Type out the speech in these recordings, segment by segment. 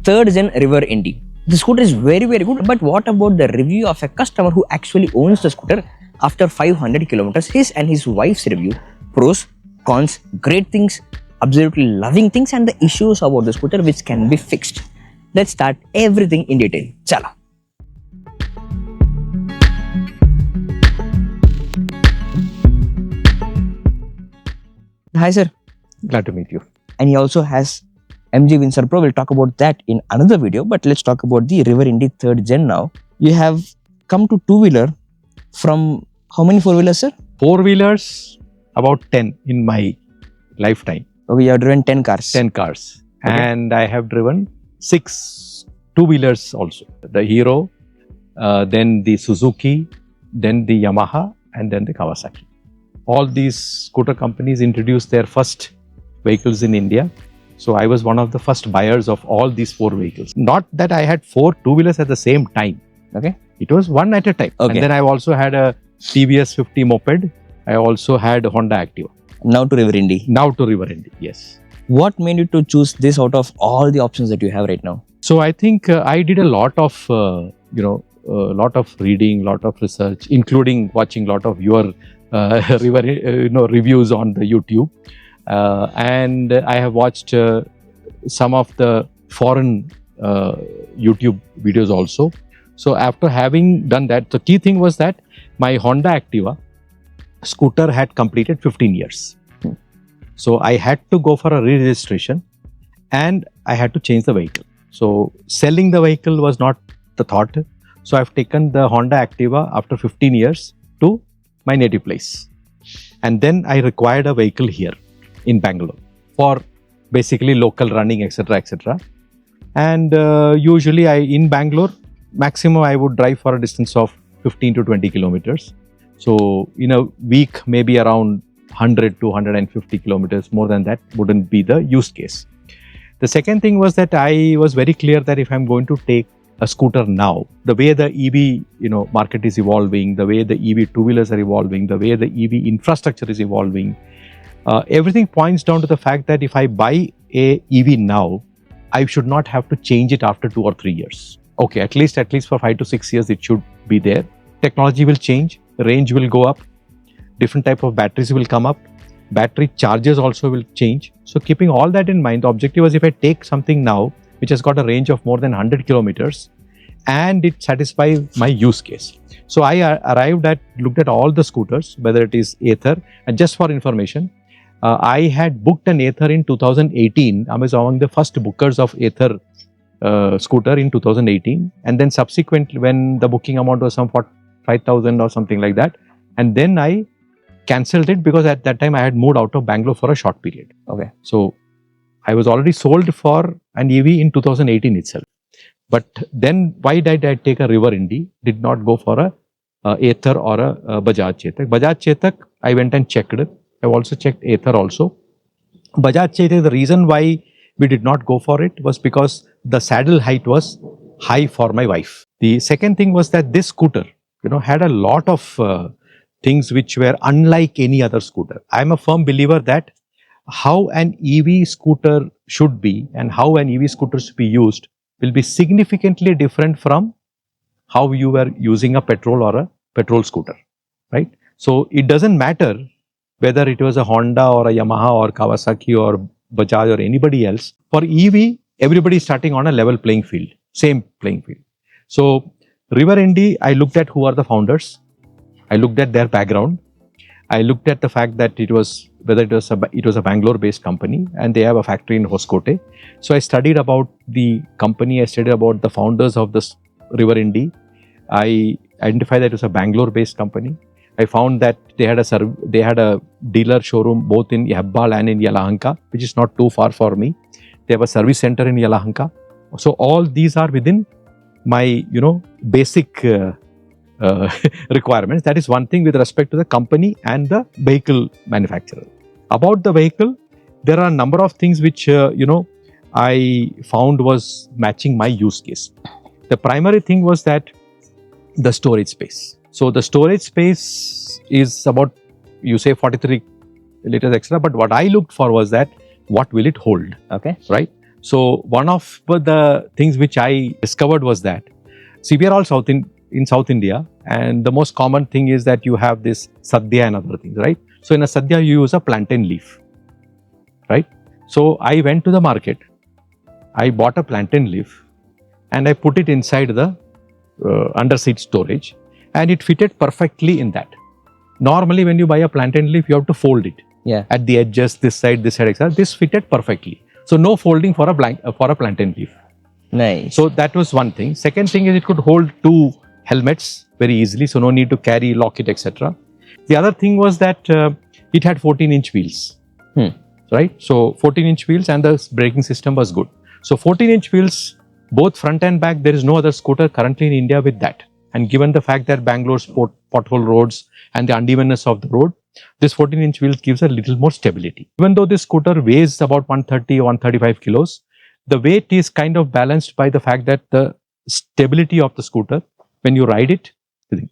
3rd gen River Indy. The scooter is very good, but what about the review of a customer who actually owns the scooter after 500 kilometers? His and his wife's review, pros, cons, great things, absolutely loving things, and the issues about the scooter which can be fixed. Let's start everything in detail. Chala. Hi sir. Glad to meet you. And he also has MG Windsor Pro. We'll talk about that in another video, but let's talk about the River Indy 3rd gen now. You have come to two-wheeler from how many four-wheelers, sir? Four-wheelers, about 10 in my lifetime. Okay, you have driven 10 cars. 10 cars. Okay. And I have driven 6 two-wheelers also. The Hero, then the Suzuki, then the Yamaha, and then the Kawasaki. All these scooter companies introduced their first vehicles in India. So I was one of the first buyers of all these 4 vehicles. Not that I had 4 two-wheelers at the same time. Okay. It was one at a time. Okay. And then I also had a TVS 50 moped. I also had a Honda Activa. Now to River Indy. Now to River Indy, yes. What made you to choose this out of all the options that you have right now? So I think I did a lot of, lot of reading, lot of research, including watching lot of your reviews on the YouTube. And I have watched some of the foreign YouTube videos also. So after having done that, the key thing was that my Honda Activa scooter had completed 15 years. So I had to go for a re-registration and I had to change the vehicle. So selling the vehicle was not the thought. So I've taken the Honda Activa after 15 years to my native place. And then I required a vehicle here in Bangalore for basically local running, etc., etc. And usually in Bangalore, maximum I would drive for a distance of 15 to 20 kilometers. So in a week, maybe around 100 to 150 kilometers, more than that wouldn't be the use case. The second thing was that I was very clear that if I'm going to take a scooter now, the way the EV market is evolving, the way the EV two-wheelers are evolving, the way the EV infrastructure is evolving, everything points down to the fact that if I buy a EV now, I should not have to change it after 2 or 3 years. Okay, at least for 5 to 6 years it should be there. Technology will change, range will go up, different type of batteries will come up, battery charges also will change. So keeping all that in mind, the objective was if I take something now which has got a range of more than 100 kilometers and it satisfies my use case. So I looked at all the scooters, whether it is Ather, and just for information, I had booked an Ather in 2018. I was among the first bookers of Ather scooter in 2018. And then subsequently, when the booking amount was some 5,000 or something like that, and then I cancelled it because at that time I had moved out of Bangalore for a short period. Okay. So I was already sold for an EV in 2018 itself. But then why did I take a River Indy? Did not go for a Ather or a Bajaj Chetak. Bajaj Chetak, I went and checked it. I've also checked Ather also. Bajaj Chetak, the reason why we did not go for it was because the saddle height was high for my wife. The second thing was that this scooter, had a lot of things which were unlike any other scooter. I'm a firm believer that how an EV scooter should be and how an EV scooter should be used will be significantly different from how you were using a petrol or a petrol scooter, right? So it doesn't matter whether it was a Honda or a Yamaha or Kawasaki or Bajaj or anybody else. For EV, everybody is starting on a level playing field, same playing field. So River Indy, I looked at who are the founders. I looked at their background. I looked at the fact that it was a Bangalore-based company and they have a factory in Hoskote. So I studied about the company. I studied about the founders of this River Indy. I identified that it was a Bangalore-based company. I found that they had a dealer showroom both in Hebbal and in Yelahanka, which is not too far for me. They have a service center in Yelahanka. So all these are within my basic requirements. That is one thing with respect to the company and the vehicle manufacturer. About the vehicle, there are a number of things which I found was matching my use case. The primary thing was that the storage space. So the storage space is about, you say 43 liters extra, but what I looked for was that what will it hold? Okay. Right? So one of the things which I discovered was that, see, we are all in South India, and the most common thing is that you have this sadhya and other things, right? So in a sadhya, you use a plantain leaf, right? So I went to the market, I bought a plantain leaf, and I put it inside the under-seat storage, and it fitted perfectly in that. Normally, when you buy a plantain leaf, you have to fold it. Yeah. At the edges, this side, etc. This fitted perfectly. So no folding for a plantain leaf. Nice. So that was one thing. Second thing is it could hold 2 helmets very easily, so no need to carry, lock it, etc. The other thing was that it had 14-inch wheels, right? So 14-inch wheels, and the braking system was good. So 14-inch wheels, both front and back. There is no other scooter currently in India with that. And given the fact that Bangalore's pothole roads and the unevenness of the road, this 14-inch wheels gives a little more stability. Even though this scooter weighs about 130 or 135 kilos, the weight is kind of balanced by the fact that the stability of the scooter, when you ride it,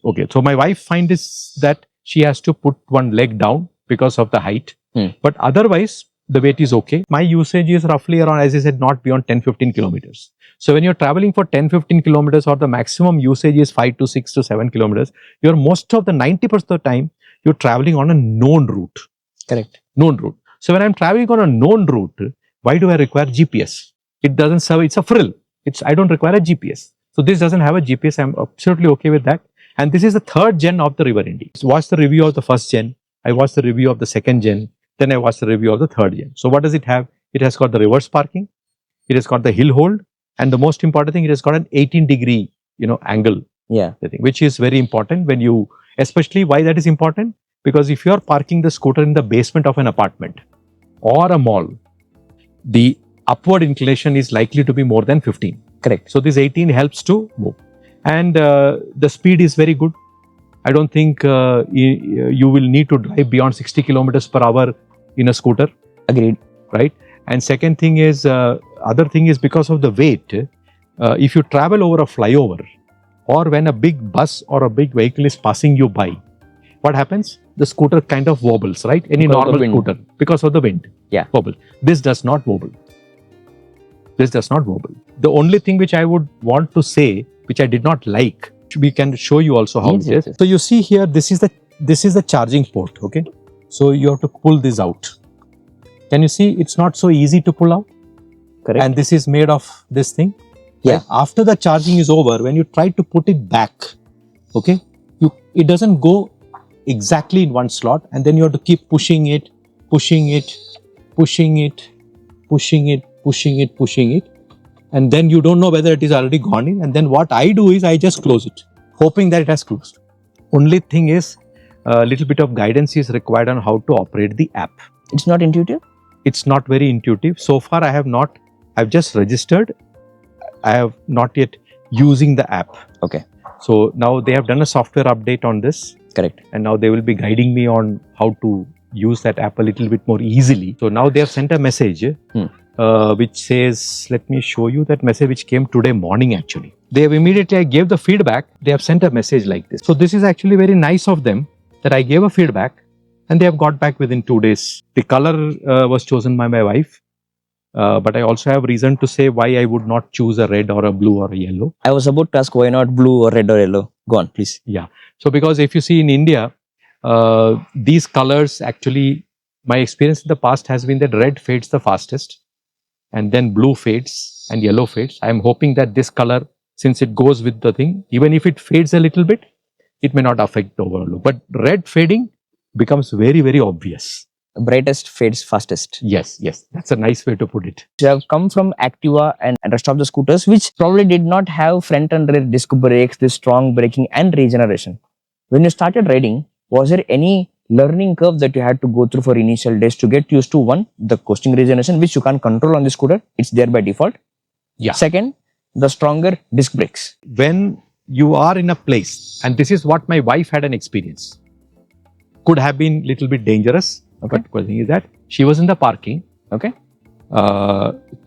okay. So my wife finds that she has to put one leg down because of the height, but otherwise the weight is okay. My usage is roughly around, as I said, not beyond 10-15 kilometers. So when you're traveling for 10-15 kilometers, or the maximum usage is 5 to 6 to 7 kilometers, you're most of the 90% of the time you're traveling on a known route. Correct. Known route. So when I'm traveling on a known route, why do I require GPS? It doesn't serve, it's a frill. I don't require a GPS. So this doesn't have a GPS. I'm absolutely okay with that. And this is the 3rd gen of the River Indy. So watch the review of the 1st gen. I watched the review of the 2nd gen. Then I watched the review of the 3rd gen. So what does it have? It has got the reverse parking. It has got the hill hold. And the most important thing, it has got an 18-degree, angle. Yeah. Which is very important when you, especially why that is important? Because if you are parking the scooter in the basement of an apartment or a mall, the upward inclination is likely to be more than 15. Correct. So this 18 helps to move. And the speed is very good. I don't think you will need to drive beyond 60 kilometers per hour in a scooter. Agreed. Right. And second thing is, other thing is because of the weight, if you travel over a flyover or when a big bus or a big vehicle is passing you by, what happens? The scooter kind of wobbles, right? Any Because normal scooter, because of the wind. Yeah. Wobble. This does not wobble. This does not wobble. The only thing which I would want to say, which I did not like, we can show you also how it is. So you see here, this is the charging port. Okay. So you have to pull this out. Can you see? It's not so easy to pull out. Correct. And this is made of this thing. Yeah. Right? After the charging is over, when you try to put it back, okay, it doesn't go exactly in one slot, and then you have to keep pushing it, and then you don't know whether it is already gone in. And then what I do is I just close it, hoping that it has closed. Only thing is, a little bit of guidance is required on how to operate the app. It's not intuitive? It's not very intuitive. So far, I've just registered. I have not yet using the app. Okay. So now they have done a software update on this. Correct. And now they will be guiding me on how to use that app a little bit more easily. So now they have sent a message which says, let me show you that message which came today morning actually. They have immediately, I gave the feedback, they have sent a message like this. So this is actually very nice of them that I gave a feedback and they have got back within 2 days. The color was chosen by my wife. But I also have reason to say why I would not choose a red or a blue or a yellow. I was about to ask why not blue or red or yellow. Go on, please. Yeah. So because if you see in India, these colors actually, my experience in the past has been that red fades the fastest and then blue fades and yellow fades. I am hoping that this color, since it goes with the thing, even if it fades a little bit, it may not affect the overall look. But red fading becomes very, very obvious. Brightest fades fastest. Yes, yes. That's a nice way to put it. You have come from Activa and rest of the scooters, which probably did not have front and rear disc brakes, this strong braking and regeneration. When you started riding, was there any learning curve that you had to go through for initial days to get used to? One, the coasting regeneration, which you can't control on the scooter. It's there by default. Yeah. Second, the stronger disc brakes. When you are in a place, and this is what my wife had an experience, could have been little bit dangerous. Okay. But the thing is that she was in the parking. Okay.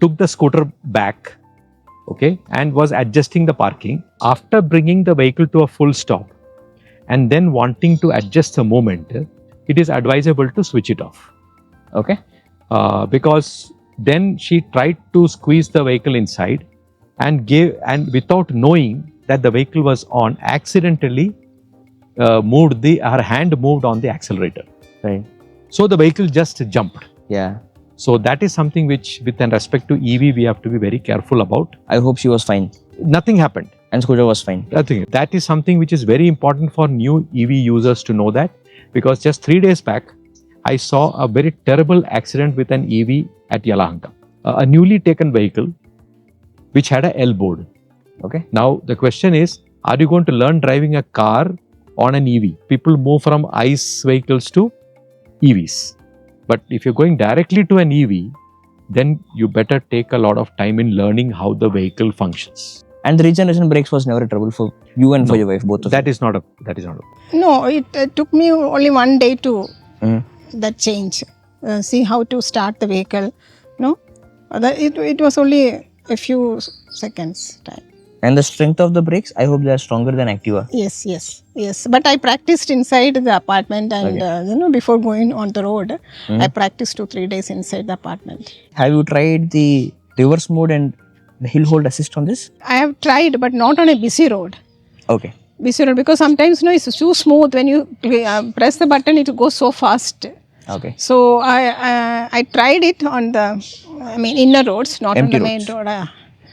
Took the scooter back. Okay. And was adjusting the parking. After bringing the vehicle to a full stop and then wanting to adjust the moment, it is advisable to switch it off. Okay. Because Then she tried to squeeze the vehicle inside and without knowing that the vehicle was on, accidentally her hand moved on the accelerator. Right. So the vehicle just jumped. Yeah. So that is something which, with respect to EV, we have to be very careful about. I hope she was fine. Nothing happened. And scooter was fine. Nothing. That is something which is very important for new EV users to know that, because just 3 days back, I saw a very terrible accident with an EV at Yelahanka. A newly taken vehicle which had a L board. Okay. Now the question is, are you going to learn driving a car on an EV? People move from ICE vehicles to EVs. But if you're going directly to an EV, then you better take a lot of time in learning how the vehicle functions. And the regeneration brakes was never a trouble for you and for No, your wife, both of That you. is not a. No, it took me only one day to Mm. that change. See how to start the vehicle. No, it was only a few seconds time. And the strength of the brakes, I hope they are stronger than Activa. Yes. But I practiced inside the apartment, and before going on the road, I practiced 2-3 days inside the apartment. Have you tried the reverse mode and the hill hold assist on this? I have tried, but not on a busy road. Okay. Busy road, because sometimes it's too smooth. When you press the button, it goes so fast. Okay. So I tried it on the inner roads, not Empty on the main roads. road.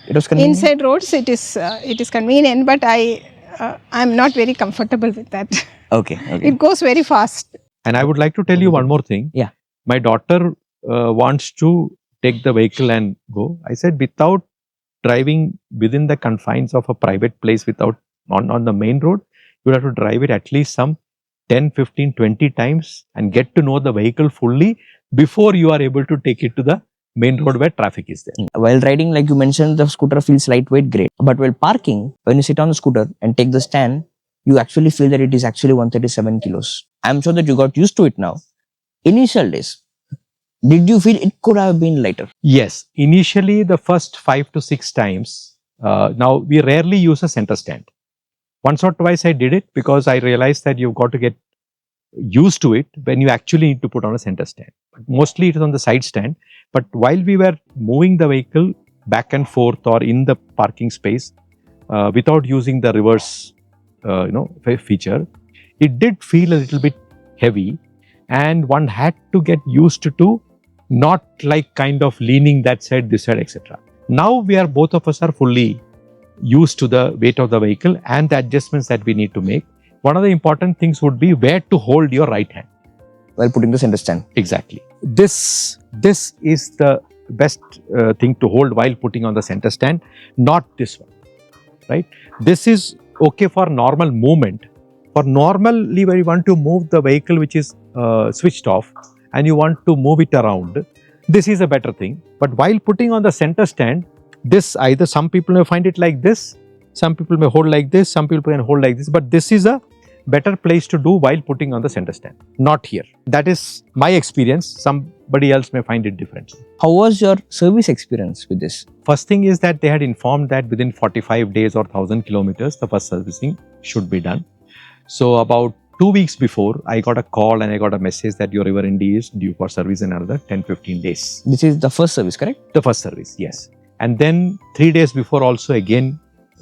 It was convenient. Inside roads, it is convenient, but I'm not very comfortable with that. Okay. It goes very fast. And I would like to tell you one more thing. Yeah. My daughter wants to take the vehicle and go. I said, without driving within the confines of a private place, on the main road, you have to drive it at least some 10, 15, 20 times and get to know the vehicle fully before you are able to take it to the main road where traffic is there. While riding, like you mentioned, the scooter feels lightweight, great. But while parking, when you sit on the scooter and take the stand, you actually feel that it is actually 137 kilos. I'm sure that you got used to it now. Initial days, did you feel it could have been lighter? Yes, initially the first 5 to 6 times. Now we rarely use a center stand. Once or twice I did it because I realized that you've got to get used to it when you actually need to put on a center stand. But mostly it is on the side stand. But while we were moving the vehicle back and forth or in the parking space without using the reverse feature, it did feel a little bit heavy, and one had to get used to not like kind of leaning that side, this side, etc. Now both of us are fully used to the weight of the vehicle and the adjustments that we need to make. One of the important things would be where to hold your right hand while putting the center stand. Exactly. This is the best thing to hold while putting on the center stand, not this one, right? This is okay for normal movement. For normally where you want to move the vehicle which is switched off and you want to move it around, this is a better thing. But while putting on the center stand, this either some people may find it like this, some people may hold like this, some people can hold like this, but this is a better place to do while putting on the center stand, not here. That is my experience. Somebody else may find it different. How was your service experience with this? First thing is that they had informed that within 45 days or 1000 kilometers, the first servicing should be done. So about 2 weeks before, I got a call and I got a message that your River Indy is due for service in another 10-15 days. This is the first service, correct? The first service, yes. And then 3 days before also again,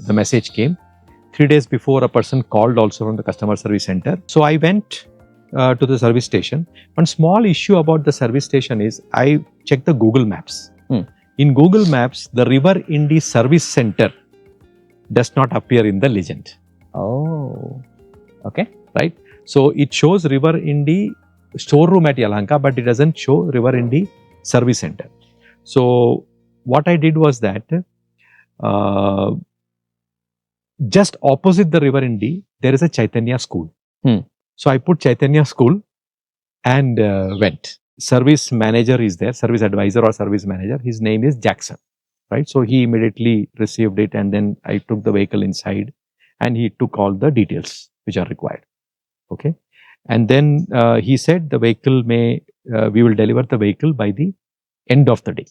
the message came. 3 days before, a person called also from the customer service center. So I went to the service station. One small issue about the service station is I checked the Google Maps. In Google Maps, the River Indy Service Center does not appear in the legend. Oh, okay. Right? So it shows River Indy storeroom at Yelahanka, but it doesn't show River Indy Service Center. So what I did was that just opposite the River Indy, there is a Chaitanya school. So I put Chaitanya school and went. Service manager is there, service advisor or service manager. His name is Jackson, right? So he immediately received it, and then I took the vehicle inside and he took all the details which are required. Okay. And then he said the vehicle we will deliver the vehicle by the end of the day.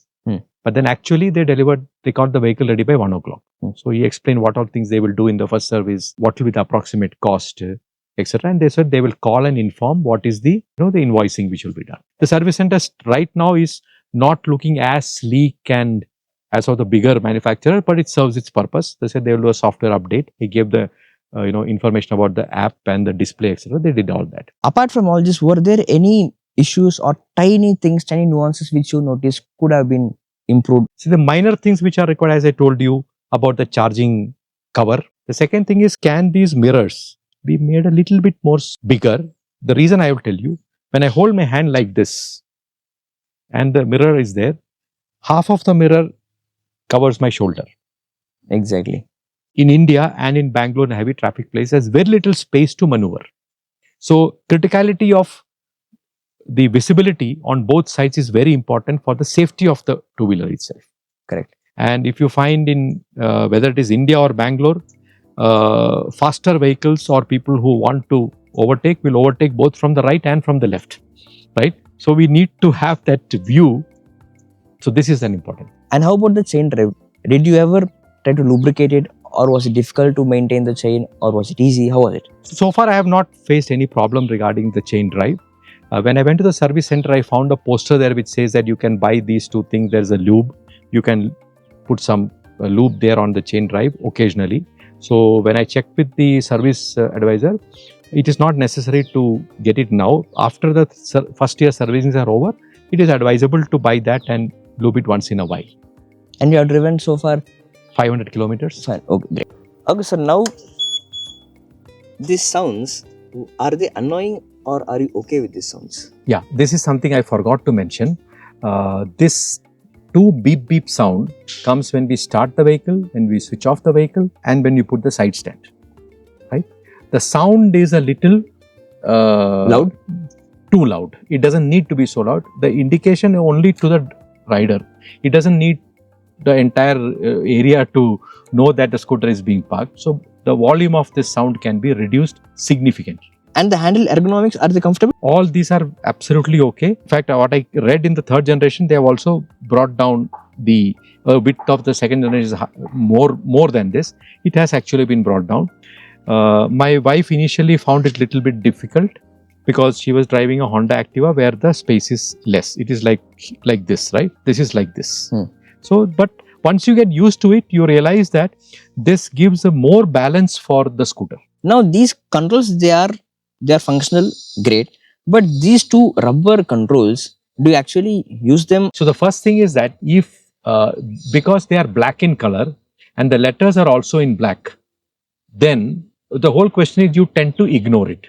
But then actually they got the vehicle ready by 1 o'clock. So he explained what all things they will do in the first service, what will be the approximate cost, etc. And they said they will call and inform what is the invoicing which will be done. The service center right now is not looking as sleek and as of the bigger manufacturer, but it serves its purpose. They said they will do a software update. He gave the information about the app and the display, etc. They did all that. Apart from all this, were there any issues or tiny things, tiny nuances which you noticed could have been improved? See, the minor things which are required, as I told you about the charging cover. The second thing is, can these mirrors be made a little bit more bigger? The reason I will tell you, when I hold my hand like this and the mirror is there, half of the mirror covers my shoulder. Exactly. In India and in Bangalore, in a heavy traffic place, there's very little space to maneuver. So, criticality of the visibility on both sides is very important for the safety of the two-wheeler itself. Correct. And if you find in whether it is India or Bangalore, faster vehicles or people who want to overtake will overtake both from the right and from the left, right? So we need to have that view. So this is an important. And how about the chain drive? Did you ever try to lubricate it, or was it difficult to maintain the chain, or was it easy? How was it? So far I have not faced any problem regarding the chain drive. When I went to the service center, I found a poster there which says that you can buy these two things. There's a lube. You can put some lube there on the chain drive occasionally. So when I checked with the service advisor, it is not necessary to get it now. After the first year servicings are over, it is advisable to buy that and lube it once in a while. And you have driven so far? 500 kilometers. Fine. Okay, great. Okay, so now these sounds, are they annoying or are you okay with these sounds? Yeah, this is something I forgot to mention. This two beep beep sound comes when we start the vehicle, when we switch off the vehicle, and when you put the side stand. Right? The sound is a little Loud? Too loud. It doesn't need to be so loud. The indication only to the rider. It doesn't need the entire area to know that the scooter is being parked. So the volume of this sound can be reduced significantly. And the handle ergonomics, are they comfortable? All these are absolutely okay. In fact, what I read in the third generation, they have also brought down the width of the second generation is more than this. It has actually been brought down. My wife initially found it a little bit difficult because she was driving a Honda Activa where the space is less. It is like this, right? This is like this. So, but once you get used to it, you realize that this gives a more balance for the scooter. Now these controls, they are functional, great. But these two rubber controls, do you actually use them? So the first thing is that if because they are black in color and the letters are also in black, then the whole question is you tend to ignore it,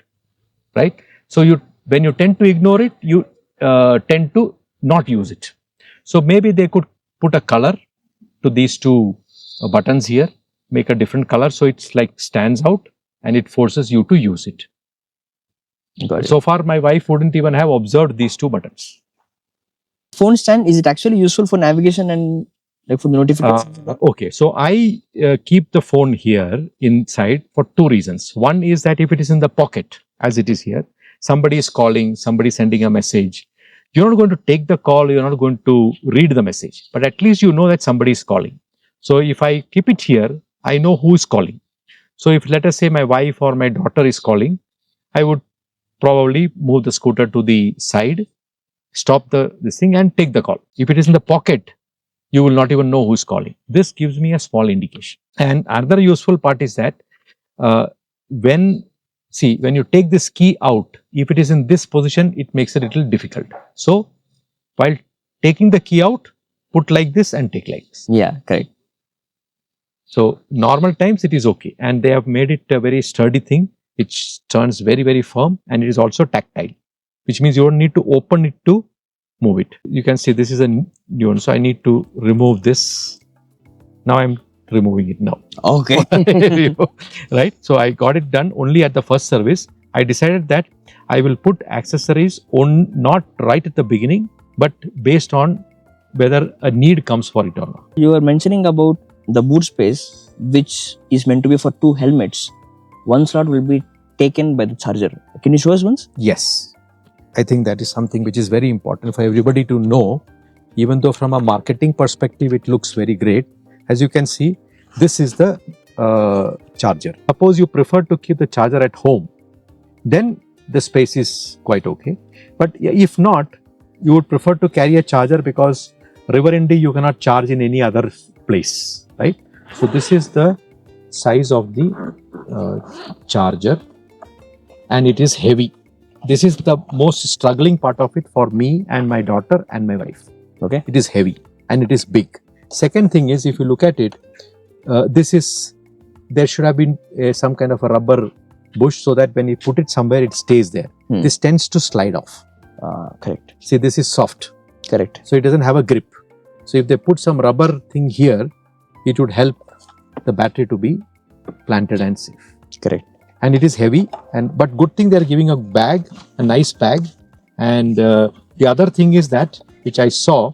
right? So when you tend to ignore it, you tend to not use it. So maybe they could put a color to these two buttons here, make a different color so it's like stands out and it forces you to use it. Got it. So far my wife wouldn't even have observed these two buttons. Phone stand, is it actually useful for navigation and like for the notifications? Okay, so I keep the phone here inside for two reasons. One is that if it is in the pocket, as it is here, somebody is calling, somebody sending a message, you're not going to take the call, you're not going to read the message, but at least you know that somebody is calling. So if I keep it here, I know who is calling. So if let us say my wife or my daughter is calling, I would probably move the scooter to the side, stop this thing and take the call. If it is in the pocket, you will not even know who is calling. This gives me a small indication. And another useful part is that when you take this key out, if it is in this position, it makes it a little difficult. So while taking the key out, put like this and take like this. Yeah, correct. So normal times it is okay. And they have made it a very sturdy thing. It turns very, very firm and it is also tactile, which means you don't need to open it to move it. You can see this is a new one. So I need to remove this. Now I'm removing it now. Okay. Right. So I got it done only at the first service. I decided that I will put accessories on not right at the beginning, but based on whether a need comes for it or not. You were mentioning about the boot space, which is meant to be for two helmets. One slot will be taken by the charger. Can you show us once? Yes. I think that is something which is very important for everybody to know. Even though from a marketing perspective, it looks very great. As you can see, this is the charger. Suppose you prefer to keep the charger at home, then the space is quite okay. But if not, you would prefer to carry a charger because River Indy you cannot charge in any other place, right? So this is the size of the charger, and it is heavy. This is the most struggling part of it for me and my daughter and my wife. Okay. It is heavy and it is big. Second thing is, if you look at it, there should have been some kind of a rubber bush so that when you put it somewhere, it stays there. This tends to slide off. Correct. See, this is soft. Correct. So it doesn't have a grip. So if they put some rubber thing here, it would help the battery to be planted and safe. Correct. And it is heavy, but good thing they're giving a bag, a nice bag. And the other thing is that, which I saw,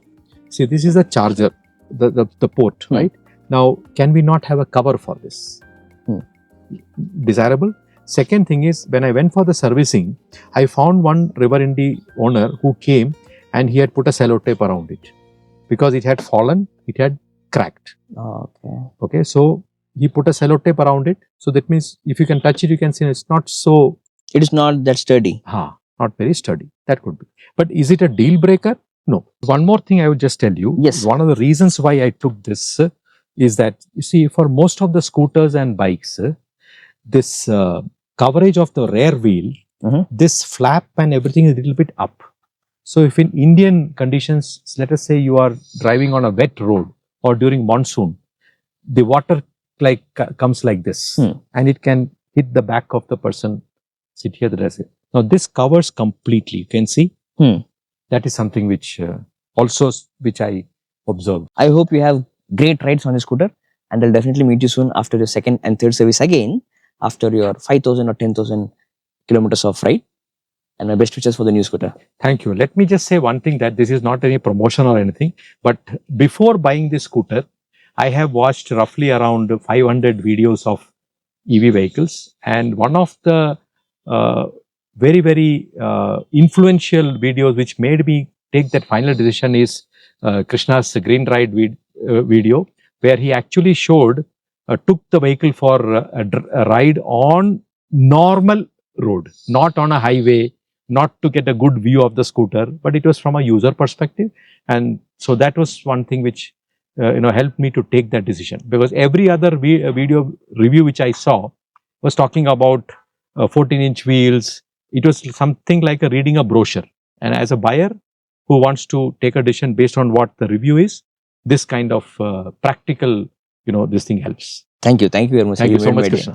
see, this is a charger, the port, right? Now, can we not have a cover for this? Desirable. Second thing is, when I went for the servicing, I found one River Indy owner who came and he had put a sellotape around it because it had fallen, it had cracked. Okay. Okay, so he put a sellotape around it. So that means if you can touch it, you can see it's not so. It is not that sturdy. Not very sturdy. That could be. But is it a deal breaker? No. One more thing I would just tell you. Yes. One of the reasons why I took this is that, you see, for most of the scooters and bikes, this coverage of the rear wheel, this flap and everything is a little bit up. So if in Indian conditions, let us say you are driving on a wet road or during monsoon, the water comes like this and it can hit the back of the person sit here. Now this covers completely. You can see that is something which which I observed. I hope you have great rides on your scooter, and I'll definitely meet you soon after your second and third service again, after your 5,000 or 10,000 kilometers of ride. And my best wishes for the new scooter. Thank you. Let me just say one thing, that this is not any promotion or anything, but before buying this scooter, I have watched roughly around 500 videos of EV vehicles, and one of the very, very influential videos which made me take that final decision is Krishna's Green Ride video, where he actually took the vehicle for a ride on normal road, not on a highway, not to get a good view of the scooter, but it was from a user perspective. And so that was one thing which helped me to take that decision, because every other video review which I saw was talking about 14-inch wheels. It was something like reading a brochure. And as a buyer who wants to take a decision based on what the review is, this kind of practical, this thing helps. Thank you. Thank you very much. Thank you so much, Krishna.